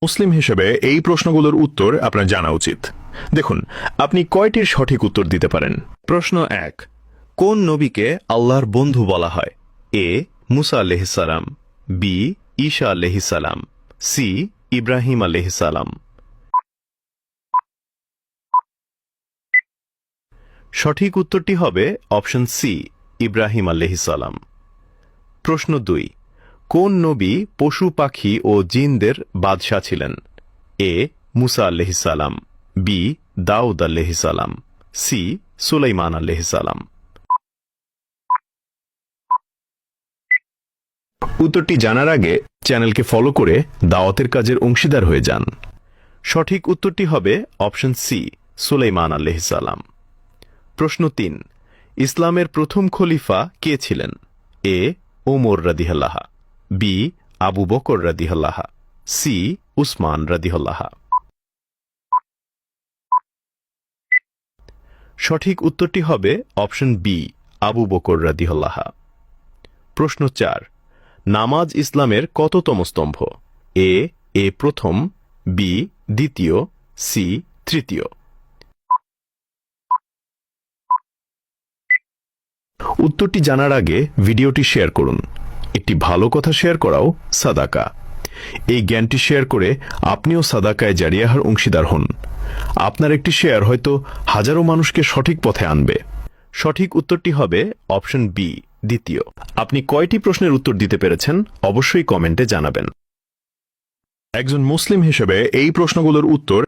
মুসলিম হিসেবে এই প্রশ্নগুলোর উত্তর আপনার জানা উচিত। দেখুন, আপনি কয়টির সঠিক উত্তর দিতে পারেন। প্রশ্ন 1, কোন নবীকে আল্লাহর বন্ধু বলা হয়? এ মুসা আলাইহিস সালাম, বি ঈসা আলাইহিস সালাম, সি ইব্রাহিম আলাইহিস সালাম। সঠিক উত্তরটি হবে অপশন সি, ইব্রাহিম আলাইহিস সালাম। প্রশ্ন 2, কোন নবী পশু পাখি ও জিনদের বাদশাহ ছিলেন? এ মুসা আলাইহিস সালাম, বি দাউদ আলাইহিস সালাম, সি সুলাইমান আলাইহিস সালাম। উত্তরটি জানার আগে চ্যানেলকে ফলো করে দাওয়াতের কাজের অংশীদার হয়ে যান। সঠিক উত্তরটি হবে অপশন সি, সুলাইমান আলাইহিস সালাম। প্রশ্ন 3, ইসলামের প্রথম খলিফা কে ছিলেন? এ ওমর রাদিয়াল্লাহ, বি আবু বকর রাদিয়াল্লাহ, সি উসমান রাদিয়াল্লাহ। সঠিক উত্তরটি হবে অপশন বি, আবু বকর রাদিয়াল্লাহ। প্রশ্ন 4, নামাজ ইসলামের কততম স্তম্ভ? এ প্রথম, বি দ্বিতীয়, সি তৃতীয়। উত্তরটি জানার আগে ভিডিওটি শেয়ার করুন। একটি ভালো কথা শেয়ার করাও সাদাকা। এই জ্ঞানটি শেয়ার করে আপনিও সাদাকায় জারিয়াহার অংশীদার হন। আপনার একটি শেয়ার হয়তো হাজারো মানুষকে সঠিক পথে আনবে। সঠিক উত্তরটি হবে অপশন বি, দ্বিতীয়। আপনি কয়টি প্রশ্নের উত্তর দিতে পেরেছেন অবশ্যই কমেন্টে জানাবেন। একজন মুসলিম হিসেবে এই প্রশ্নগুলোর উত্তর